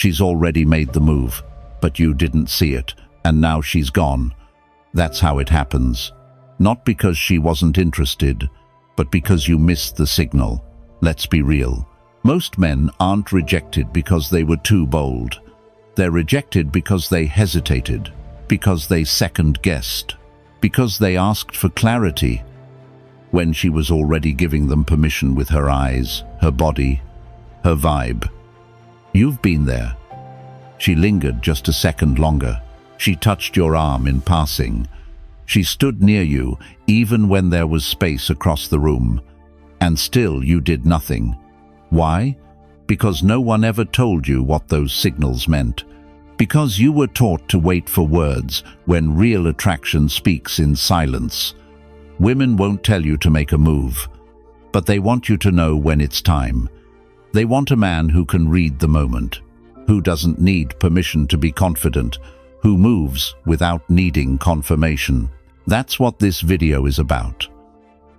She's already made the move, but you didn't see it, and now she's gone. That's how it happens. Not because she wasn't interested, but because you missed the signal. Let's be real. Most men aren't rejected because they were too bold. They're rejected because they hesitated, because they second-guessed, because they asked for clarity when she was already giving them permission with her eyes, her body, her vibe. You've been there. She lingered just a second longer. She touched your arm in passing. She stood near you, even when there was space across the room. And still you did nothing. Why? Because no one ever told you what those signals meant. Because you were taught to wait for words when real attraction speaks in silence. Women won't tell you to make a move, but they want you to know when it's time. They want a man who can read the moment, who doesn't need permission to be confident, who moves without needing confirmation. That's what this video is about.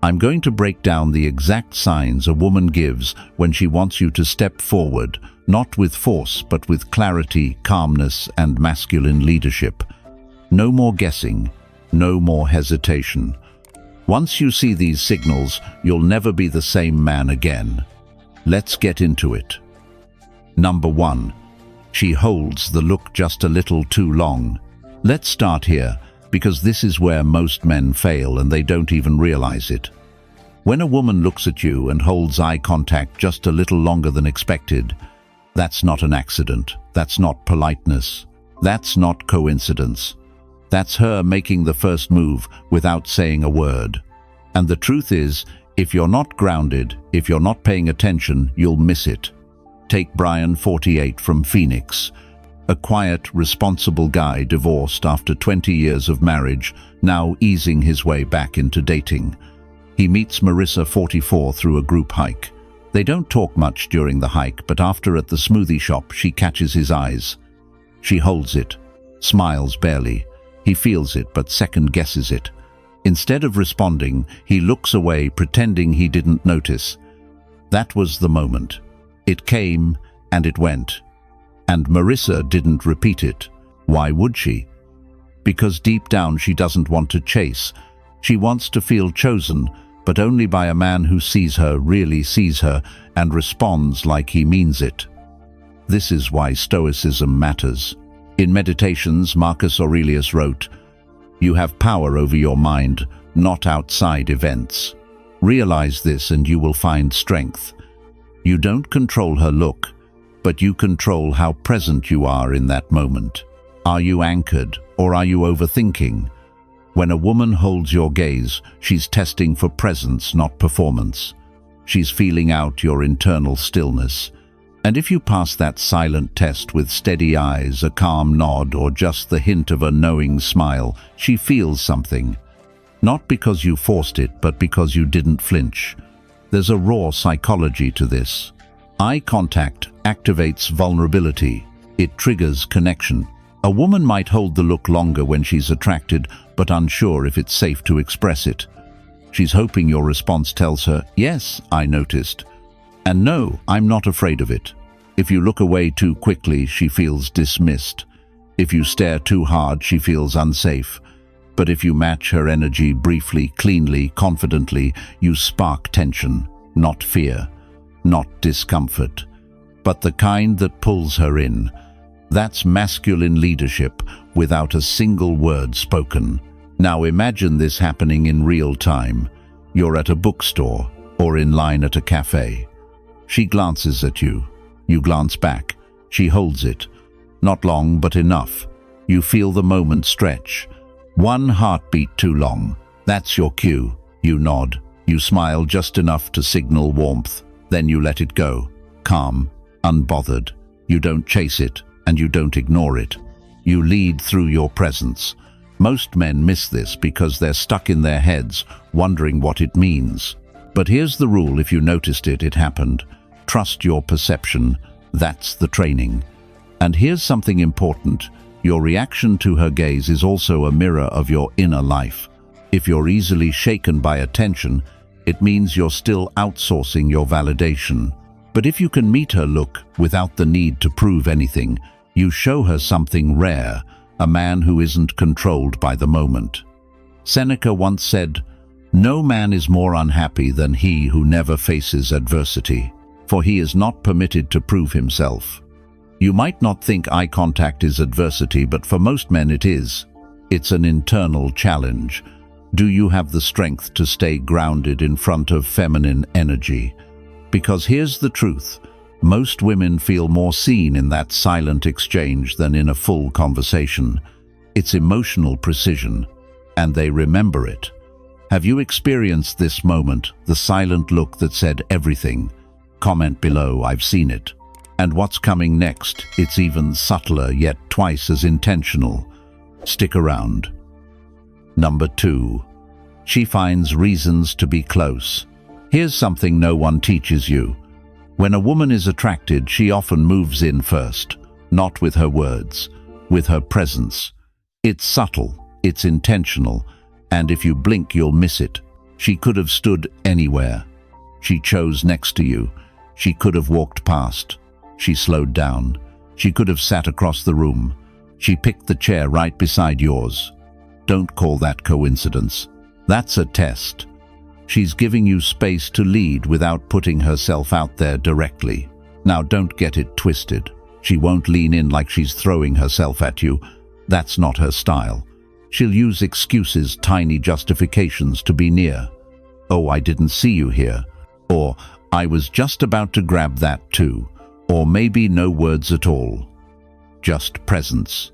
I'm going to break down the exact signs a woman gives when she wants you to step forward, not with force, but with clarity, calmness, and masculine leadership. No more guessing, no more hesitation. Once you see these signals, you'll never be the same man again. Let's get into it. Number 1. She holds the look just a little too long. Let's start here, because this is where most men fail and they don't even realize it. When a woman looks at you and holds eye contact just a little longer than expected, that's not an accident. That's not politeness. That's not coincidence. That's her making the first move without saying a word. And the truth is, if you're not grounded, if you're not paying attention, you'll miss it. Take Brian, 48, from Phoenix. A quiet, responsible guy divorced after 20 years of marriage, now easing his way back into dating. He meets Marissa, 44, through a group hike. They don't talk much during the hike, but after at the smoothie shop, she catches his eyes. She holds it, smiles barely. He feels it, but second-guesses it. Instead of responding, he looks away, pretending he didn't notice. That was the moment. It came, and it went. And Marissa didn't repeat it. Why would she? Because deep down she doesn't want to chase. She wants to feel chosen, but only by a man who sees her, really sees her, and responds like he means it. This is why Stoicism matters. In Meditations, Marcus Aurelius wrote, "You have power over your mind, not outside events. Realize this and you will find strength. You don't control her look, but you control how present you are in that moment. Are you anchored, or are you overthinking? When a woman holds your gaze, she's testing for presence, not performance. She's feeling out your internal stillness. And if you pass that silent test with steady eyes, a calm nod, or just the hint of a knowing smile, she feels something. Not because you forced it, but because you didn't flinch. There's a raw psychology to this. Eye contact activates vulnerability. It triggers connection. A woman might hold the look longer when she's attracted, but unsure if it's safe to express it. She's hoping your response tells her, "Yes, I noticed." And "No, I'm not afraid of it." If you look away too quickly, she feels dismissed. If you stare too hard, she feels unsafe. But if you match her energy briefly, cleanly, confidently, you spark tension, not fear, not discomfort, but the kind that pulls her in. That's masculine leadership without a single word spoken. Now imagine this happening in real time. You're at a bookstore or in line at a cafe. She glances at you. You glance back. She holds it. Not long, but enough. You feel the moment stretch. One heartbeat too long. That's your cue. You nod. You smile just enough to signal warmth. Then you let it go. Calm, unbothered. You don't chase it, and you don't ignore it. You lead through your presence. Most men miss this because they're stuck in their heads, wondering what it means. But here's the rule: if you noticed it, it happened. Trust your perception. That's the training. And here's something important. Your reaction to her gaze is also a mirror of your inner life. If you're easily shaken by attention, it means you're still outsourcing your validation. But if you can meet her look without the need to prove anything, you show her something rare, a man who isn't controlled by the moment. Seneca once said, "No man is more unhappy than he who never faces adversity, for he is not permitted to prove himself." You might not think eye contact is adversity, but for most men it is. It's an internal challenge. Do you have the strength to stay grounded in front of feminine energy? Because here's the truth. Most women feel more seen in that silent exchange than in a full conversation. It's emotional precision, and they remember it. Have you experienced this moment, the silent look that said everything? Comment below, I've seen it. And what's coming next? It's even subtler, yet twice as intentional. Stick around. Number 2. She finds reasons to be close. Here's something no one teaches you. When a woman is attracted, she often moves in first, not with her words, with her presence. It's subtle, it's intentional, and if you blink, you'll miss it. She could have stood anywhere. She chose next to you. She could have walked past. She slowed down. She could have sat across the room. She picked the chair right beside yours. Don't call that coincidence. That's a test. She's giving you space to lead without putting herself out there directly. Now don't get it twisted. She won't lean in like she's throwing herself at you. That's not her style. She'll use excuses, tiny justifications to be near. "Oh, I didn't see you here." Or, "I was just about to grab that too." Or maybe no words at all. Just presence.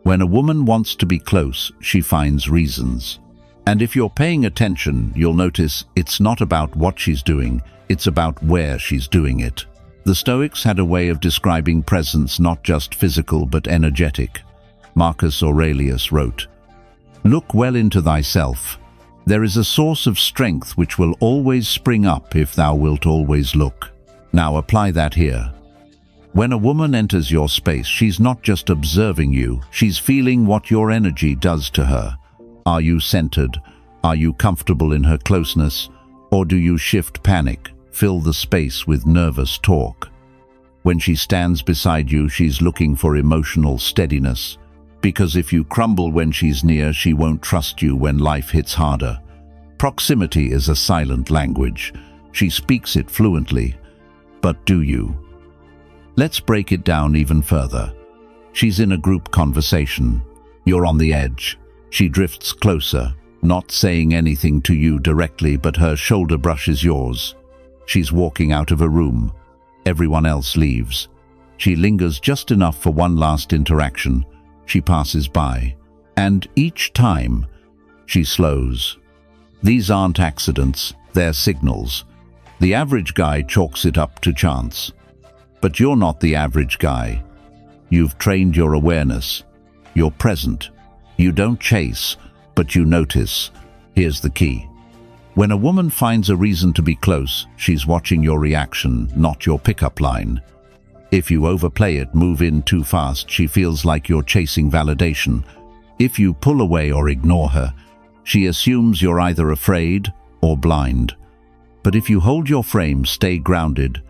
When a woman wants to be close, she finds reasons. And if you're paying attention, you'll notice it's not about what she's doing, it's about where she's doing it. The Stoics had a way of describing presence, not just physical but energetic. Marcus Aurelius wrote, "Look well into thyself. There is a source of strength which will always spring up if thou wilt always look." Now apply that here. When a woman enters your space, she's not just observing you, she's feeling what your energy does to her. Are you centered? Are you comfortable in her closeness? Or do you shift panic, fill the space with nervous talk? When she stands beside you, she's looking for emotional steadiness. Because if you crumble when she's near, she won't trust you when life hits harder. Proximity is a silent language. She speaks it fluently. But do you? Let's break it down even further. She's in a group conversation. You're on the edge. She drifts closer, not saying anything to you directly, but her shoulder brushes yours. She's walking out of a room. Everyone else leaves. She lingers just enough for one last interaction. She passes by. And each time, she slows. These aren't accidents, they're signals. The average guy chalks it up to chance. But you're not the average guy. You've trained your awareness. You're present. You don't chase, but you notice. Here's the key. When a woman finds a reason to be close, she's watching your reaction, not your pickup line. If you overplay it, move in too fast, she feels like you're chasing validation. If you pull away or ignore her, she assumes you're either afraid or blind. But if you hold your frame, stay grounded,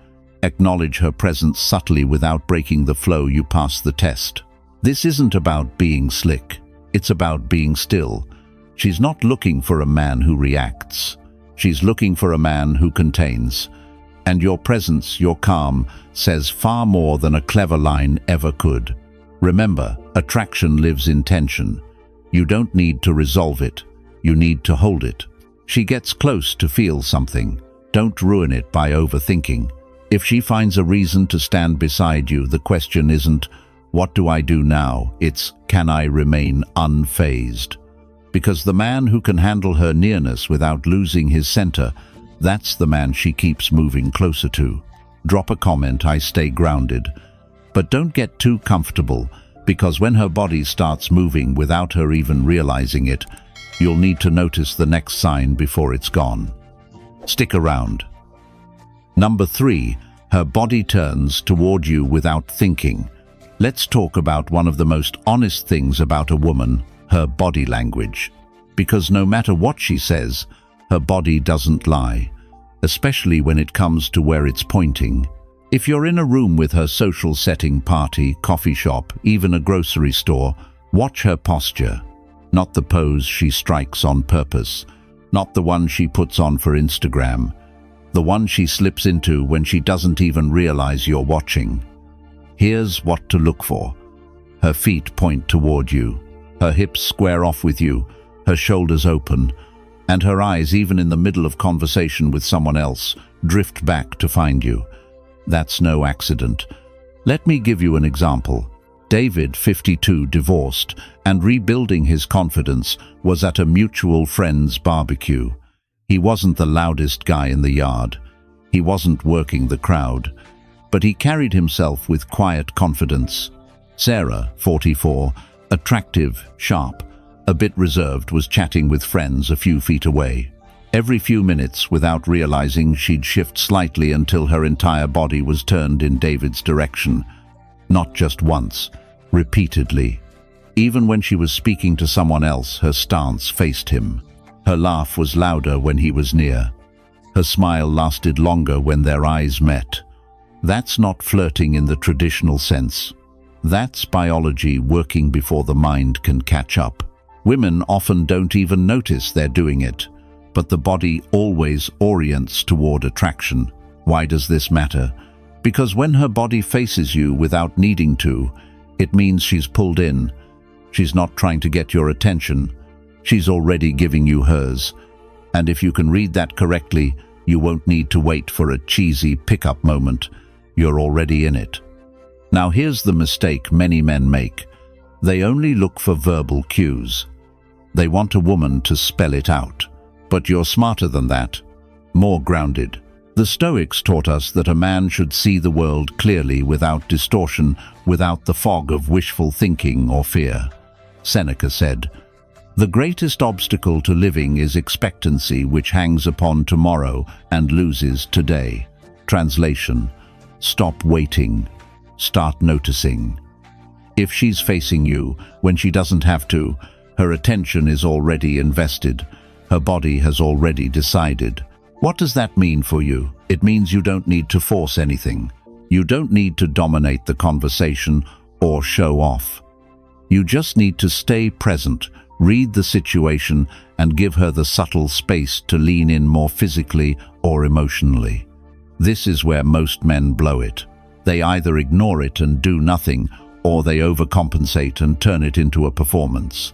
acknowledge her presence subtly without breaking the flow, you pass the test. This isn't about being slick. It's about being still. She's not looking for a man who reacts. She's looking for a man who contains. And your presence, your calm, says far more than a clever line ever could. Remember, attraction lives in tension. You don't need to resolve it. You need to hold it. She gets close to feel something. Don't ruin it by overthinking. If she finds a reason to stand beside you, the question isn't, "What do I do now?" It's, "Can I remain unfazed?" Because the man who can handle her nearness without losing his center, that's the man she keeps moving closer to. Drop a comment, "I stay grounded." But don't get too comfortable, because when her body starts moving without her even realizing it, you'll need to notice the next sign before it's gone. Stick around. Number 3, her body turns toward you without thinking. Let's talk about one of the most honest things about a woman, her body language. Because no matter what she says, her body doesn't lie, especially when it comes to where it's pointing. If you're in a room with her, social setting, party, coffee shop, even a grocery store, watch her posture. Not the pose she strikes on purpose, not the one she puts on for Instagram, the one she slips into when she doesn't even realize you're watching. Here's what to look for. Her feet point toward you, her hips square off with you, her shoulders open, and her eyes, even in the middle of conversation with someone else, drift back to find you. That's no accident. Let me give you an example. David, 52, divorced, and rebuilding his confidence, was at a mutual friend's barbecue. He wasn't the loudest guy in the yard. He wasn't working the crowd. But he carried himself with quiet confidence. Sarah, 44, attractive, sharp, a bit reserved, was chatting with friends a few feet away. Every few minutes, without realizing, she'd shift slightly until her entire body was turned in David's direction. Not just once, repeatedly. Even when she was speaking to someone else, her stance faced him. Her laugh was louder when he was near. Her smile lasted longer when their eyes met. That's not flirting in the traditional sense. That's biology working before the mind can catch up. Women often don't even notice they're doing it, but the body always orients toward attraction. Why does this matter? Because when her body faces you without needing to, it means she's pulled in. She's not trying to get your attention. She's already giving you hers. And if you can read that correctly, you won't need to wait for a cheesy pickup moment. You're already in it. Now here's the mistake many men make. They only look for verbal cues. They want a woman to spell it out. But you're smarter than that, more grounded. The Stoics taught us that a man should see the world clearly, without distortion, without the fog of wishful thinking or fear. Seneca said, "The greatest obstacle to living is expectancy, which hangs upon tomorrow and loses today." Translation: stop waiting, start noticing. If she's facing you when she doesn't have to, her attention is already invested. Her body has already decided. What does that mean for you? It means you don't need to force anything. You don't need to dominate the conversation or show off. You just need to stay present, read the situation, and give her the subtle space to lean in more physically or emotionally. This is where most men blow it. They either ignore it and do nothing, or they overcompensate and turn it into a performance.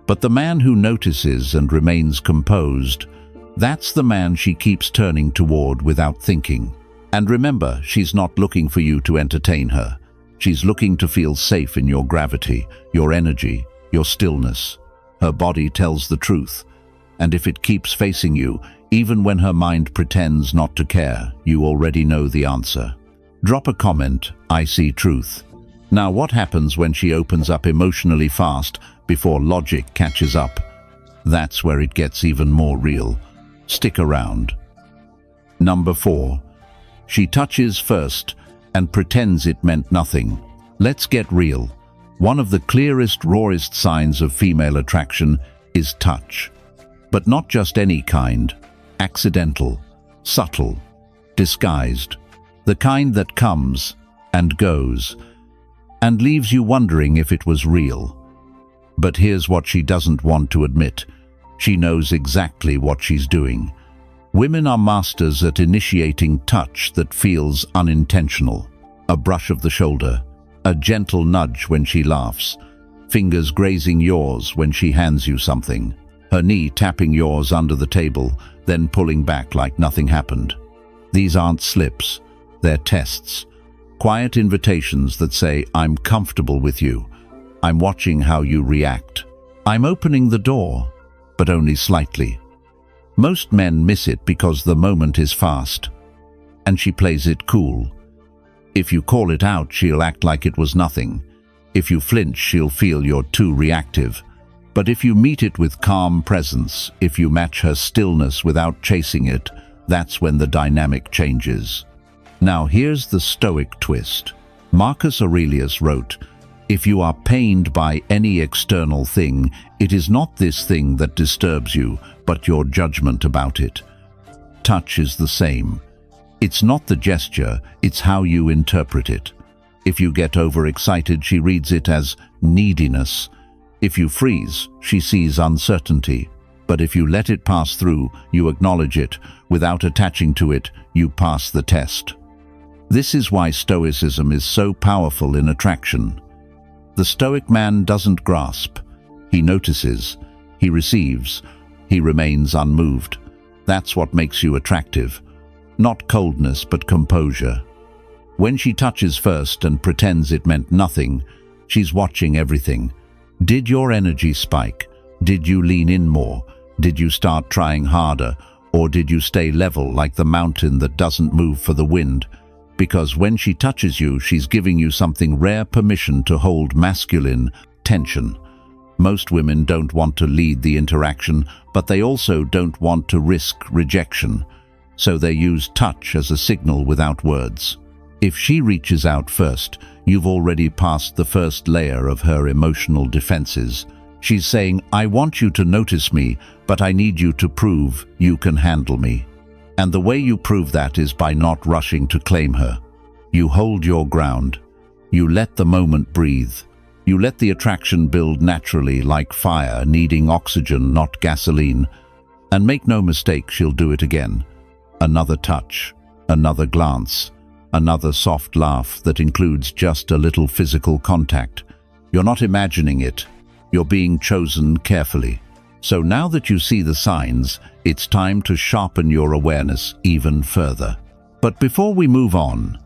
But the man who notices and remains composed, that's the man she keeps turning toward without thinking. And remember, she's not looking for you to entertain her. She's looking to feel safe in your gravity, your energy, your stillness. Her body tells the truth. And if it keeps facing you, even when her mind pretends not to care, you already know the answer. Drop a comment, "I see truth." Now what happens when she opens up emotionally fast before logic catches up? That's where it gets even more real. Stick around. Number 4. She touches first and pretends it meant nothing. Let's get real. One of the clearest, rawest signs of female attraction is touch. But not just any kind. Accidental, subtle, disguised. The kind that comes and goes and leaves you wondering if it was real. But here's what she doesn't want to admit. She knows exactly what she's doing. Women are masters at initiating touch that feels unintentional. A brush of the shoulder, a gentle nudge when she laughs, fingers grazing yours when she hands you something, her knee tapping yours under the table, then pulling back like nothing happened. These aren't slips, they're tests. Quiet invitations that say, "I'm comfortable with you. I'm watching how you react. I'm opening the door," but only slightly. Most men miss it because the moment is fast, and she plays it cool. If you call it out, she'll act like it was nothing. If you flinch, she'll feel you're too reactive. But if you meet it with calm presence, if you match her stillness without chasing it, that's when the dynamic changes. Now here's the Stoic twist. Marcus Aurelius wrote, "If you are pained by any external thing, it is not this thing that disturbs you, but your judgment about it." Touch is the same. It's not the gesture, it's how you interpret it. If you get overexcited, she reads it as neediness. If you freeze, she sees uncertainty. But if you let it pass through, you acknowledge it, without attaching to it, you pass the test. This is why Stoicism is so powerful in attraction. The Stoic man doesn't grasp. He notices. He receives. He remains unmoved. That's what makes you attractive. Not coldness, but composure. When she touches first and pretends it meant nothing, she's watching everything. Did your energy spike? Did you lean in more? Did you start trying harder? Or did you stay level like the mountain that doesn't move for the wind? Because when she touches you, she's giving you something rare: permission to hold masculine tension. Most women don't want to lead the interaction, but they also don't want to risk rejection. So they use touch as a signal without words. If she reaches out first, you've already passed the first layer of her emotional defenses. She's saying, I want you to notice me, but I need you to prove you can handle me. And the way you prove that is by not rushing to claim her. You hold your ground. You let the moment breathe. You let the attraction build naturally, like fire needing oxygen, not gasoline. And make no mistake, she'll do it again. Another touch, another glance, another soft laugh that includes just a little physical contact. You're not imagining it. You're being chosen carefully. So now that you see the signs, it's time to sharpen your awareness even further. But before we move on,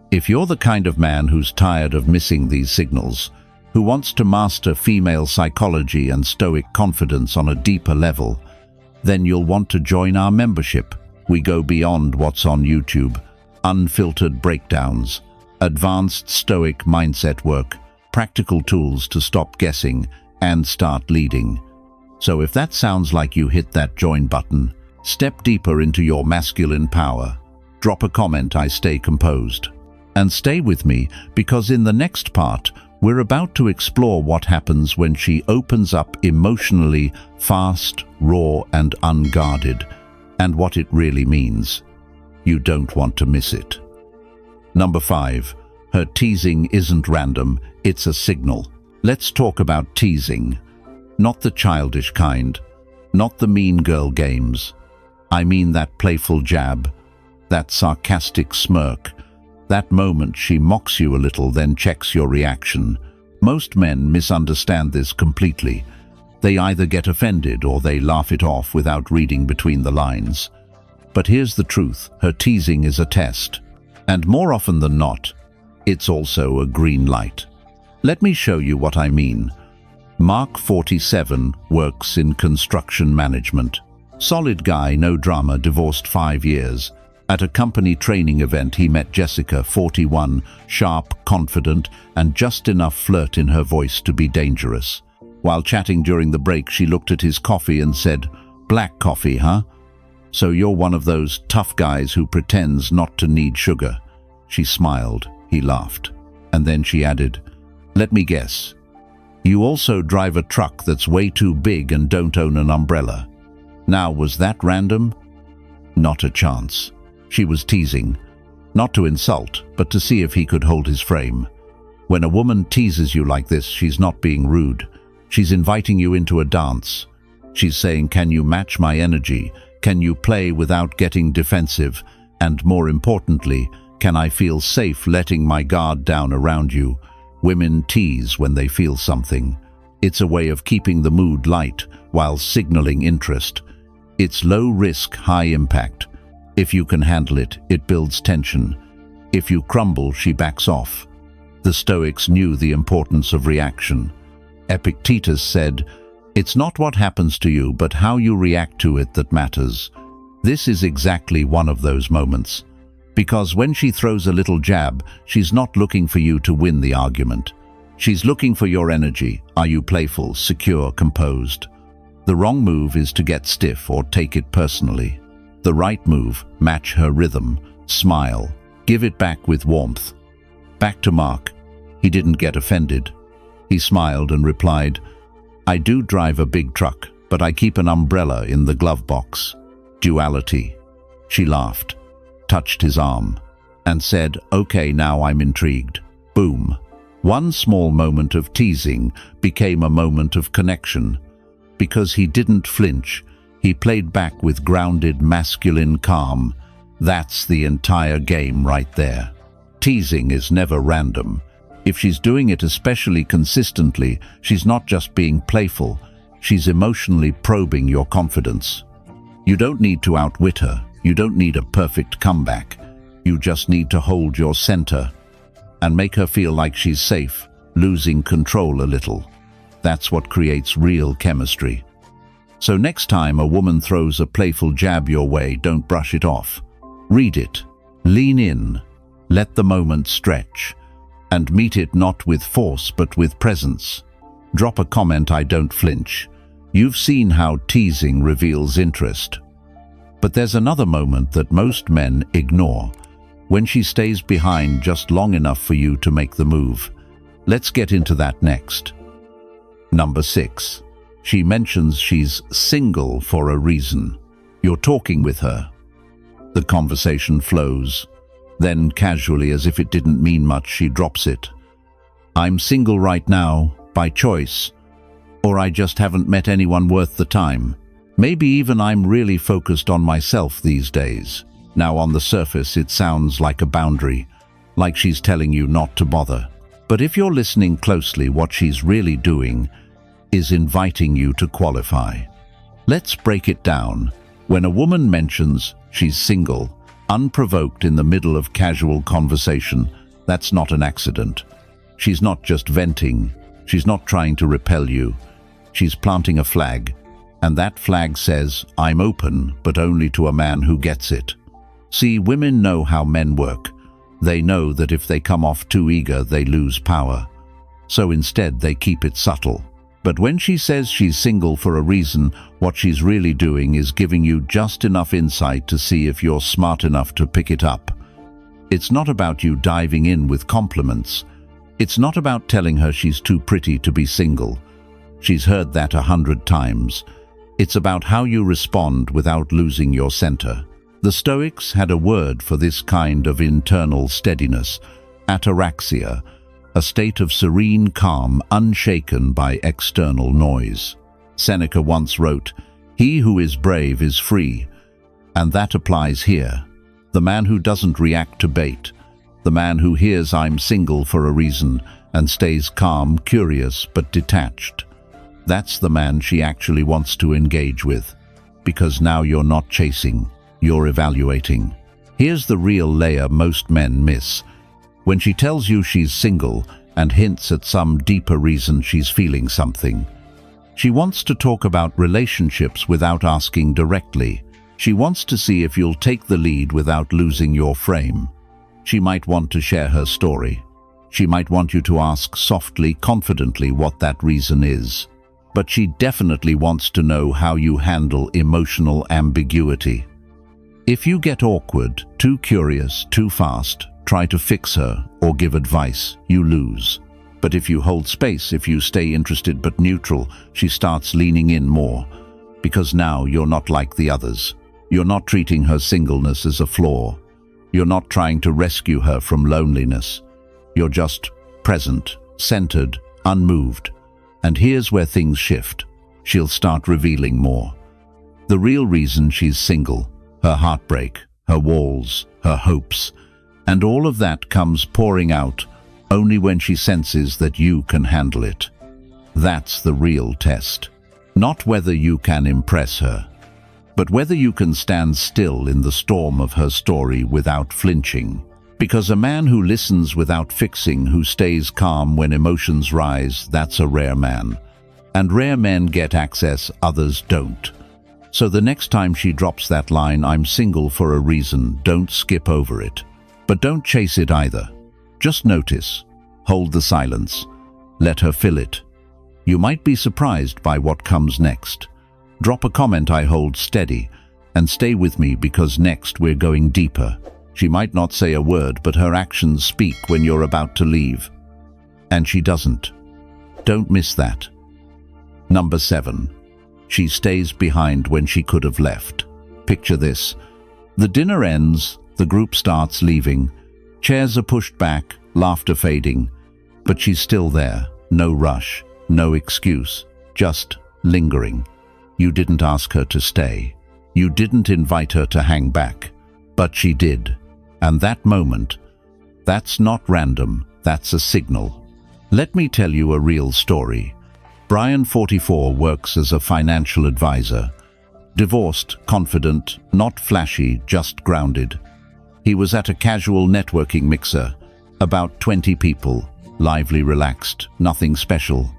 if you're the kind of man who's tired of missing these signals, who wants to master female psychology and Stoic confidence on a deeper level, then you'll want to join our membership. We go beyond what's on YouTube. Unfiltered breakdowns, advanced Stoic mindset work, practical tools to stop guessing and start leading. So if that sounds like you, hit that join button. Step deeper into your masculine power. Drop a comment, I stay composed. And stay with me, because in the next part, we're about to explore what happens when she opens up emotionally, fast, raw, and unguarded, and what it really means. You don't want to miss it. Number 5. Her teasing isn't random, it's a signal. Let's talk about teasing. Not the childish kind, not the mean girl games. I mean that playful jab, that sarcastic smirk, that moment she mocks you a little, then checks your reaction. Most men misunderstand this completely. They either get offended or they laugh it off without reading between the lines. But here's the truth, her teasing is a test. And more often than not, it's also a green light. Let me show you what I mean. Mark, 47, works in construction management. Solid guy, no drama, divorced 5 years. At a company training event, he met Jessica, 41, sharp, confident, and just enough flirt in her voice to be dangerous. While chatting during the break, she looked at his coffee and said, "Black coffee, huh? So you're one of those tough guys who pretends not to need sugar." She smiled. He laughed. And then she added, "Let me guess. You also drive a truck that's way too big and don't own an umbrella." Now, was that random? Not a chance. She was teasing. Not to insult, but to see if he could hold his frame. When a woman teases you like this, she's not being rude. She's inviting you into a dance. She's saying, can you match my energy? Can you play without getting defensive? And more importantly, can I feel safe letting my guard down around you? Women tease when they feel something. It's a way of keeping the mood light while signaling interest. It's low risk, high impact. If you can handle it, it builds tension. If you crumble, she backs off. The Stoics knew the importance of reaction. Epictetus said, "It's not what happens to you, but how you react to it that matters." This is exactly one of those moments. Because when she throws a little jab, she's not looking for you to win the argument. She's looking for your energy. Are you playful, secure, composed? The wrong move is to get stiff or take it personally. The right move, match her rhythm, smile, give it back with warmth. Back to Mark. He didn't get offended. He smiled and replied, "I do drive a big truck, but I keep an umbrella in the glove box." Duality. She laughed. touched his arm, and said, "Okay, now I'm intrigued." Boom. One small moment of teasing became a moment of connection. Because he didn't flinch, he played back with grounded masculine calm. That's the entire game right there. Teasing is never random. If she's doing it especially consistently, she's not just being playful, she's emotionally probing your confidence. You don't need to outwit her. You don't need a perfect comeback. You just need to hold your center and make her feel like she's safe, losing control a little. That's what creates real chemistry. So next time a woman throws a playful jab your way, don't brush it off. Read it, lean in, let the moment stretch, and meet it not with force but with presence. Drop a comment, "I don't flinch." You've seen how teasing reveals interest. But there's another moment that most men ignore, when she stays behind just long enough for you to make the move. Let's get into that next. Number 6. She mentions she's single for a reason. You're talking with her. The conversation flows. Then, casually, as if it didn't mean much, she drops it. "I'm single right now, by choice. Or I just haven't met anyone worth the time. Maybe even I'm really focused on myself these days." Now, on the surface, it sounds like a boundary, like she's telling you not to bother. But if you're listening closely, what she's really doing is inviting you to qualify. Let's break it down. When a woman mentions she's single, unprovoked in the middle of casual conversation, that's not an accident. She's not just venting. She's not trying to repel you. She's planting a flag, and that flag says, "I'm open, but only to a man who gets it." See, women know how men work. They know that if they come off too eager, they lose power. So instead, they keep it subtle. But when she says she's single for a reason, what she's really doing is giving you just enough insight to see if you're smart enough to pick it up. It's not about you diving in with compliments. It's not about telling her she's too pretty to be single. She's heard that 100 times. It's about how you respond without losing your center. The Stoics had a word for this kind of internal steadiness: ataraxia, a state of serene calm unshaken by external noise. Seneca once wrote, "He who is brave is free," and that applies here. The man who doesn't react to bait, the man who hears "I'm single for a reason" and stays calm, curious, but detached. That's the man she actually wants to engage with, because now you're not chasing, you're evaluating. Here's the real layer most men miss. When she tells you she's single and hints at some deeper reason she's feeling something, she wants to talk about relationships without asking directly. She wants to see if you'll take the lead without losing your frame. She might want to share her story. She might want you to ask softly, confidently what that reason is. But she definitely wants to know how you handle emotional ambiguity. If you get awkward, too curious, too fast, try to fix her or give advice, you lose. But if you hold space, if you stay interested but neutral, she starts leaning in more. Because now you're not like the others. You're not treating her singleness as a flaw. You're not trying to rescue her from loneliness. You're just present, centered, unmoved. And here's where things shift. She'll start revealing more. The real reason she's single, her heartbreak, her walls, her hopes, and all of that comes pouring out only when she senses that you can handle it. That's the real test. Not whether you can impress her, but whether you can stand still in the storm of her story without flinching. Because a man who listens without fixing, who stays calm when emotions rise, that's a rare man. And rare men get access, others don't. So the next time she drops that line, "I'm single for a reason," don't skip over it. But don't chase it either. Just notice. Hold the silence. Let her fill it. You might be surprised by what comes next. Drop a comment, "I hold steady," and stay with me, because next we're going deeper. She might not say a word, but her actions speak when you're about to leave. And she doesn't. Don't miss that. Number 7. She stays behind when she could have left. Picture this. The dinner ends, The group starts leaving. Chairs are pushed back, laughter fading. But she's still there. No rush, no excuse, just lingering. You didn't ask her to stay. You didn't invite her to hang back. But she did. And that moment, that's not random, that's a signal. Let me tell you a real story. Brian, 44, works as a financial advisor. Divorced, confident, not flashy, just grounded. He was at a casual networking mixer. About 20 people, lively, relaxed, nothing special.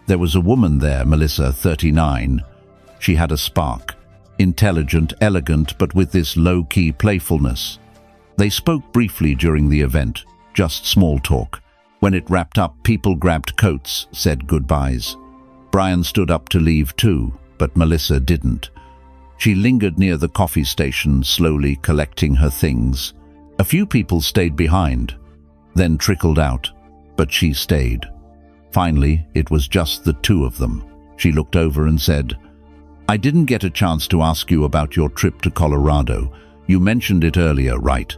There was a woman there, Melissa, 39. She had a spark. Intelligent, elegant, but with this low-key playfulness. They spoke briefly during the event, just small talk. When it wrapped up, people grabbed coats, said goodbyes. Brian stood up to leave too, but Melissa didn't. She lingered near the coffee station, slowly collecting her things. A few people stayed behind, then trickled out, but she stayed. Finally, it was just the two of them. She looked over and said, "I didn't get a chance to ask you about your trip to Colorado. You mentioned it earlier, right?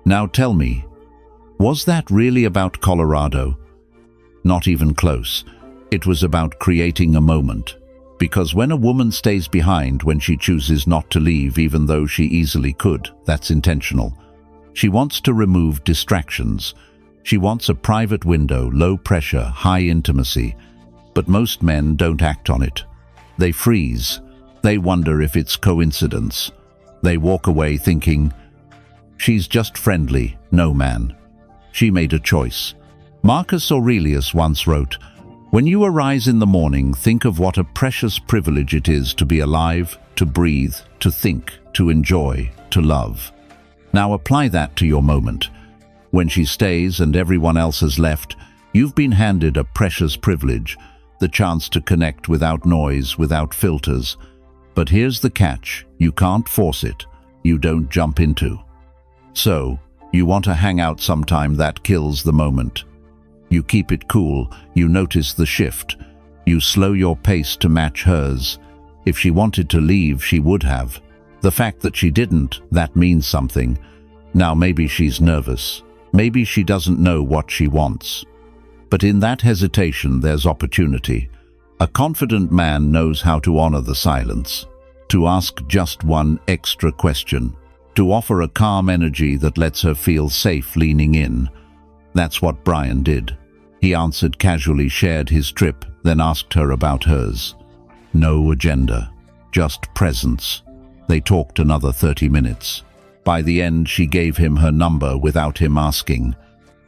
Now tell me, was that really about Colorado?" Not even close. It was about creating a moment. Because when a woman stays behind, when she chooses not to leave even though she easily could, that's intentional. She wants to remove distractions. She wants a private window, low pressure, high intimacy. But most men don't act on it. They freeze. They wonder if it's coincidence. They walk away thinking, "She's just friendly." No, man. She made a choice. Marcus Aurelius once wrote, "When you arise in the morning, think of what a precious privilege it is to be alive, to breathe, to think, to enjoy, to love." Now apply that to your moment. When she stays and everyone else has left, you've been handed a precious privilege, the chance to connect without noise, without filters. But here's the catch: you can't force it. You don't jump into. So, you want to hang out sometime, that kills the moment. You keep it cool, you notice the shift. You slow your pace to match hers. If she wanted to leave, she would have. The fact that she didn't, that means something. Now maybe she's nervous. Maybe she doesn't know what she wants. But in that hesitation, there's opportunity. A confident man knows how to honor the silence, to ask just one extra question, to offer a calm energy that lets her feel safe leaning in. That's what Brian did. He answered casually, shared his trip, then asked her about hers. No agenda, just presence. They talked another 30 minutes. By the end, she gave him her number without him asking.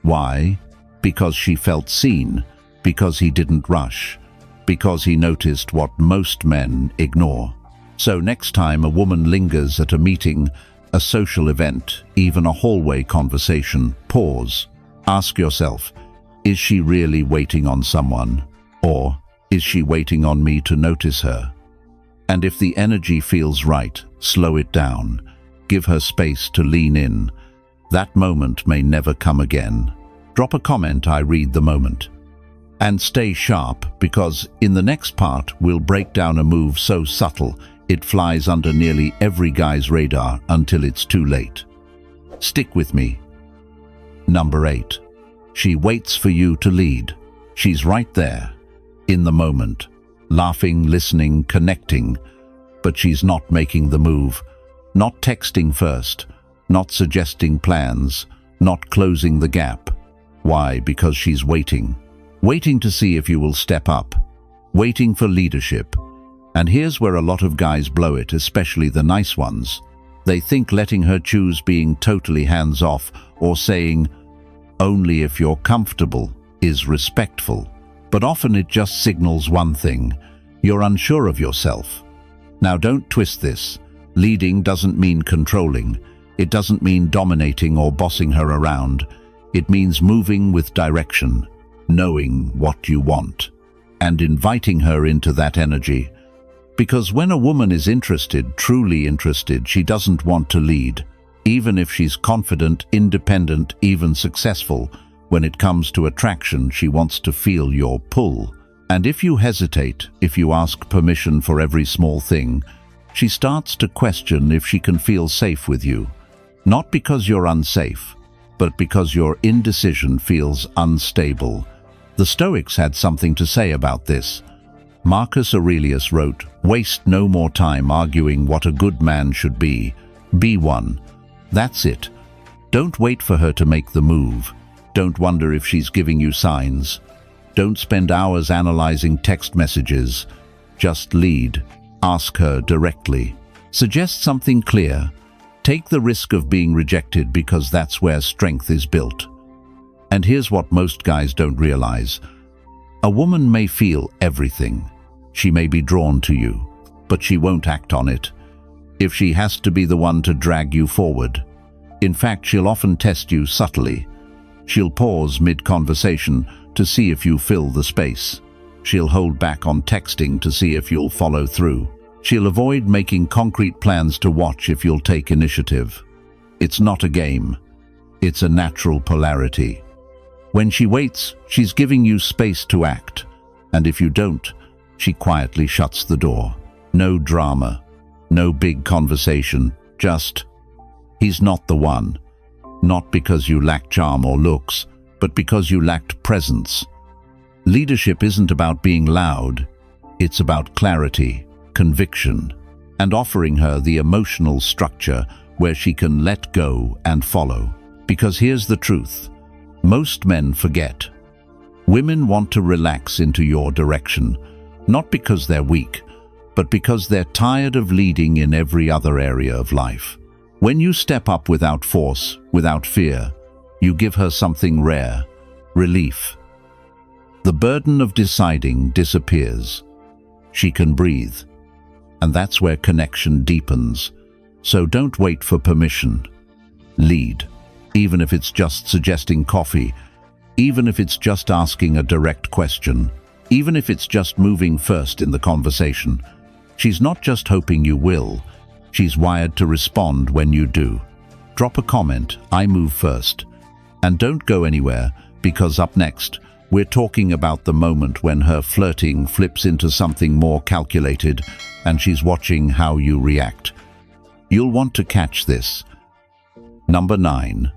Why? Because she felt seen, because he didn't rush, because he noticed what most men ignore. So next time a woman lingers at a meeting, a social event, even a hallway conversation, pause. Ask yourself, is she really waiting on someone? Or is she waiting on me to notice her? And if the energy feels right, slow it down. Give her space to lean in. That moment may never come again. Drop a comment, I read the moment. And stay sharp, because in the next part we'll break down a move so subtle it flies under nearly every guy's radar until it's too late. Stick with me. Number 8. She waits for you to lead. She's right there, in the moment, laughing, listening, connecting, but she's not making the move, not texting first, not suggesting plans, not closing the gap. Why? Because she's waiting. Waiting to see if you will step up. Waiting for leadership. And here's where a lot of guys blow it, especially the nice ones. They think letting her choose being totally hands-off or saying, "only if you're comfortable," is respectful. But often it just signals one thing: you're unsure of yourself. Now don't twist this. Leading doesn't mean controlling. It doesn't mean dominating or bossing her around. It means moving with direction, knowing what you want, and inviting her into that energy. Because when a woman is interested, truly interested, she doesn't want to lead. Even if she's confident, independent, even successful, when it comes to attraction, she wants to feel your pull. And if you hesitate, if you ask permission for every small thing, she starts to question if she can feel safe with you. Not because you're unsafe, but because your indecision feels unstable. The Stoics had something to say about this. Marcus Aurelius wrote, "Waste no more time arguing what a good man should be. Be one. That's it. Don't wait for her to make the move. Don't wonder if she's giving you signs. Don't spend hours analyzing text messages. Just lead. Ask her directly. Suggest something clear. Take the risk of being rejected because that's where strength is built." And here's what most guys don't realize. A woman may feel everything. She may be drawn to you, but she won't act on it. If she has to be the one to drag you forward. In fact, she'll often test you subtly. She'll pause mid-conversation to see if you fill the space. She'll hold back on texting to see if you'll follow through. She'll avoid making concrete plans to watch if you'll take initiative. It's not a game. It's a natural polarity. When she waits, she's giving you space to act. And if you don't, she quietly shuts the door. No drama. No big conversation. Just, he's not the one. Not because you lack charm or looks, but because you lacked presence. Leadership isn't about being loud. It's about clarity, conviction, and offering her the emotional structure where she can let go and follow. Because here's the truth. Most men forget. Women want to relax into your direction, not because they're weak, but because they're tired of leading in every other area of life. When you step up without force, without fear, you give her something rare, relief. The burden of deciding disappears. She can breathe. And that's where connection deepens. So don't wait for permission. Lead. Even if it's just suggesting coffee, even if it's just asking a direct question, even if it's just moving first in the conversation. She's not just hoping you will, she's wired to respond when you do. Drop a comment, "I move first." And don't go anywhere, because up next, we're talking about the moment when her flirting flips into something more calculated and she's watching how you react. You'll want to catch this. Number 9.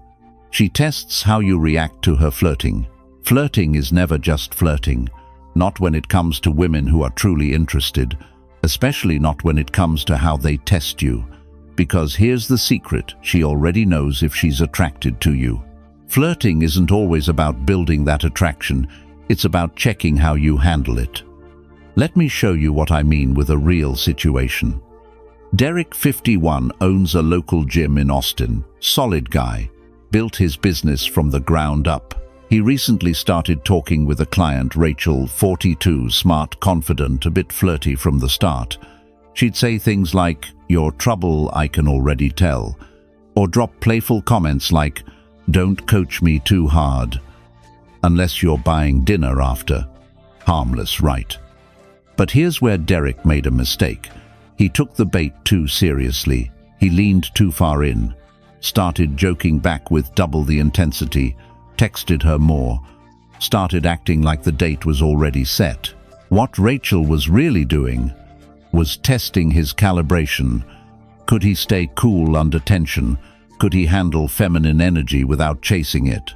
She tests how you react to her flirting. Flirting is never just flirting, not when it comes to women who are truly interested, especially not when it comes to how they test you. Because here's the secret, she already knows if she's attracted to you. Flirting isn't always about building that attraction, it's about checking how you handle it. Let me show you what I mean with a real situation. Derek, 51, owns a local gym in Austin. Solid guy. Built his business from the ground up. He recently started talking with a client, Rachel, 42, smart, confident, a bit flirty from the start. She'd say things like, "You're trouble, I can already tell," or drop playful comments like, "Don't coach me too hard, unless you're buying dinner after." Harmless, right? But here's where Derek made a mistake. He took the bait too seriously. He leaned too far in. Started joking back with double the intensity, texted her more, started acting like the date was already set. What Rachel was really doing was testing his calibration. Could he stay cool under tension? Could he handle feminine energy without chasing it?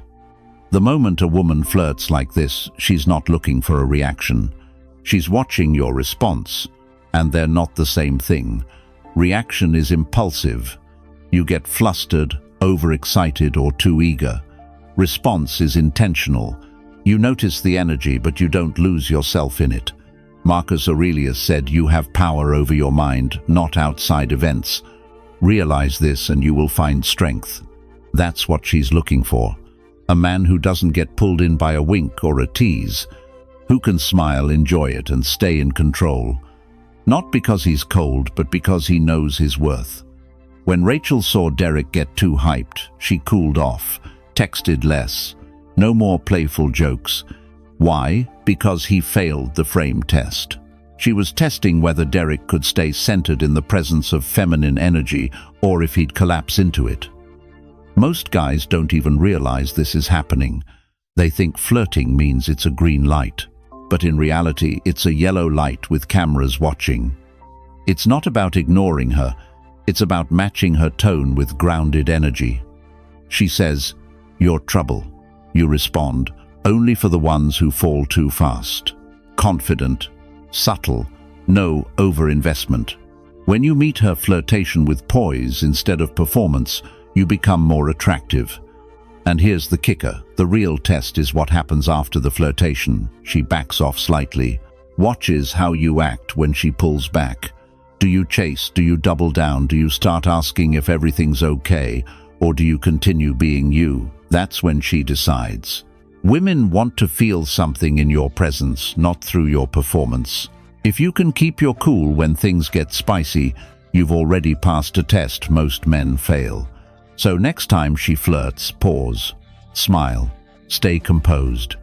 The moment a woman flirts like this, she's not looking for a reaction. She's watching your response, and they're not the same thing. Reaction is impulsive. You get flustered, overexcited, or too eager. Response is intentional. You notice the energy, but you don't lose yourself in it. Marcus Aurelius said, "You have power over your mind, not outside events." Realize this and you will find strength. That's what she's looking for. A man who doesn't get pulled in by a wink or a tease. Who can smile, enjoy it, and stay in control. Not because he's cold, but because he knows his worth. When Rachel saw Derek get too hyped, she cooled off, texted less. No more playful jokes. Why? Because he failed the frame test. She was testing whether Derek could stay centered in the presence of feminine energy or if he'd collapse into it. Most guys don't even realize this is happening. They think flirting means it's a green light. But in reality, it's a yellow light with cameras watching. It's not about ignoring her. It's about matching her tone with grounded energy. She says, "You're trouble." You respond, "Only for the ones who fall too fast." Confident, subtle, no overinvestment. When you meet her flirtation with poise instead of performance, you become more attractive. And here's the kicker. The real test is what happens after the flirtation. She backs off slightly. Watches how you act when she pulls back. Do you chase? Do you double down? Do you start asking if everything's okay? Or do you continue being you? That's when she decides. Women want to feel something in your presence, not through your performance. If you can keep your cool when things get spicy, you've already passed a test most men fail. So next time she flirts, pause, smile, stay composed.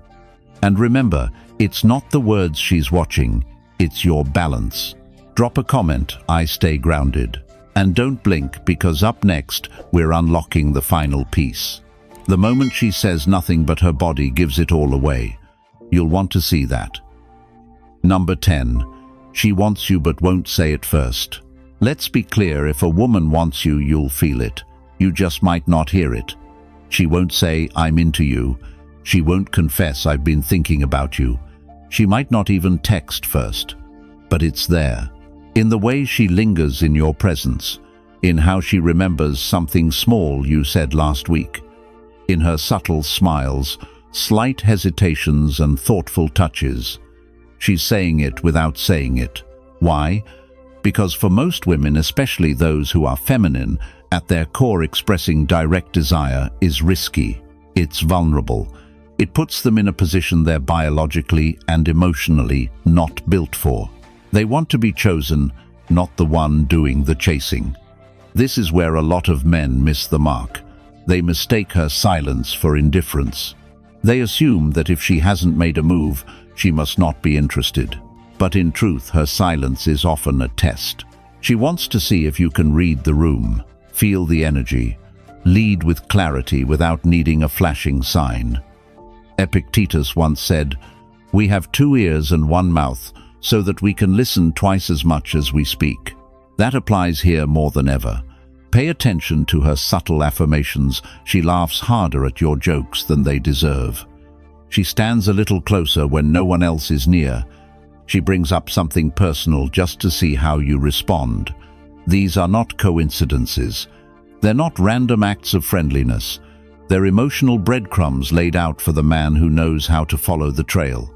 And remember, it's not the words she's watching, it's your balance. Drop a comment, "I stay grounded." And don't blink, because up next, we're unlocking the final piece. The moment she says nothing but her body gives it all away. You'll want to see that. Number 10. She wants you but won't say it first. Let's be clear, if a woman wants you, you'll feel it. You just might not hear it. She won't say, "I'm into you." She won't confess, "I've been thinking about you." She might not even text first. But it's there. In the way she lingers in your presence. In how she remembers something small you said last week. In her subtle smiles, slight hesitations and thoughtful touches. She's saying it without saying it. Why? Because for most women, especially those who are feminine, at their core expressing direct desire is risky. It's vulnerable. It puts them in a position they're biologically and emotionally not built for. They want to be chosen, not the one doing the chasing. This is where a lot of men miss the mark. They mistake her silence for indifference. They assume that if she hasn't made a move, she must not be interested. But in truth, her silence is often a test. She wants to see if you can read the room, feel the energy, lead with clarity without needing a flashing sign. Epictetus once said, "We have 2 ears and 1 mouth, so that we can listen twice as much as we speak." That applies here more than ever. Pay attention to her subtle affirmations. She laughs harder at your jokes than they deserve. She stands a little closer when no one else is near. She brings up something personal just to see how you respond. These are not coincidences. They're not random acts of friendliness. They're emotional breadcrumbs laid out for the man who knows how to follow the trail.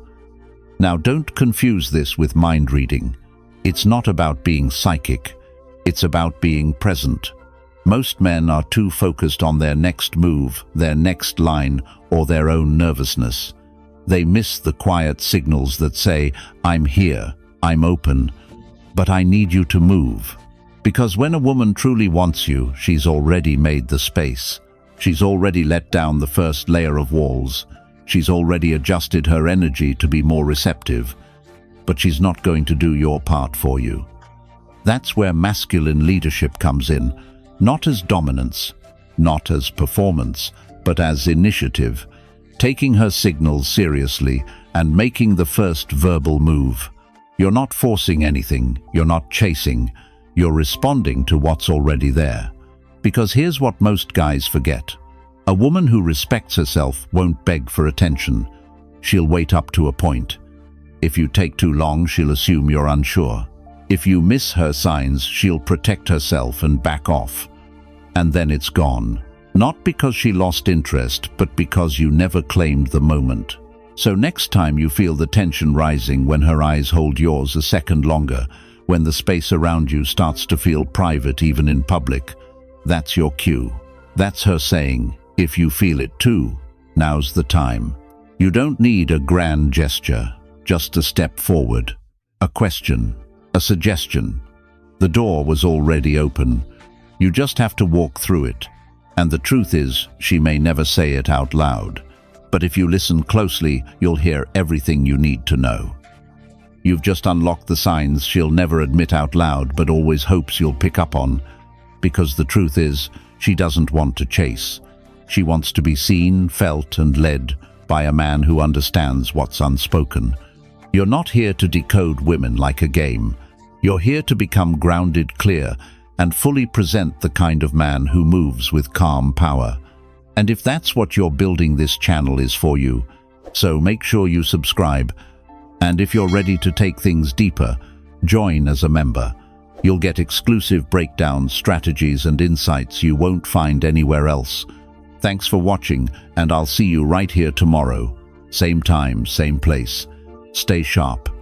Now, don't confuse this with mind reading. It's not about being psychic. It's about being present. Most men are too focused on their next move, their next line, or their own nervousness. They miss the quiet signals that say, "I'm here, I'm open, but I need you to move." Because when a woman truly wants you, she's already made the space. She's already let down the first layer of walls. She's already adjusted her energy to be more receptive. But she's not going to do your part for you. That's where masculine leadership comes in, not as dominance, not as performance, but as initiative, taking her signals seriously and making the first verbal move. You're not forcing anything, you're not chasing, you're responding to what's already there. Because here's what most guys forget. A woman who respects herself won't beg for attention. She'll wait up to a point. If you take too long, she'll assume you're unsure. If you miss her signs, she'll protect herself and back off. And then it's gone. Not because she lost interest, but because you never claimed the moment. So next time you feel the tension rising when her eyes hold yours a second longer, when the space around you starts to feel private even in public, that's your cue. That's her saying, if you feel it too, now's the time. You don't need a grand gesture, just a step forward, a question, a suggestion. The door was already open. You just have to walk through it. And the truth is, she may never say it out loud. But if you listen closely, you'll hear everything you need to know. You've just unlocked the signs she'll never admit out loud, but always hopes you'll pick up on. Because the truth is, she doesn't want to chase. She wants to be seen, felt, and led by a man who understands what's unspoken. You're not here to decode women like a game. You're here to become grounded, clear, and fully present the kind of man who moves with calm power. And if that's what you're building, this channel is for you. So make sure you subscribe. And if you're ready to take things deeper, join as a member. You'll get exclusive breakdowns, strategies, and insights you won't find anywhere else. Thanks for watching, and I'll see you right here tomorrow. Same time, same place. Stay sharp.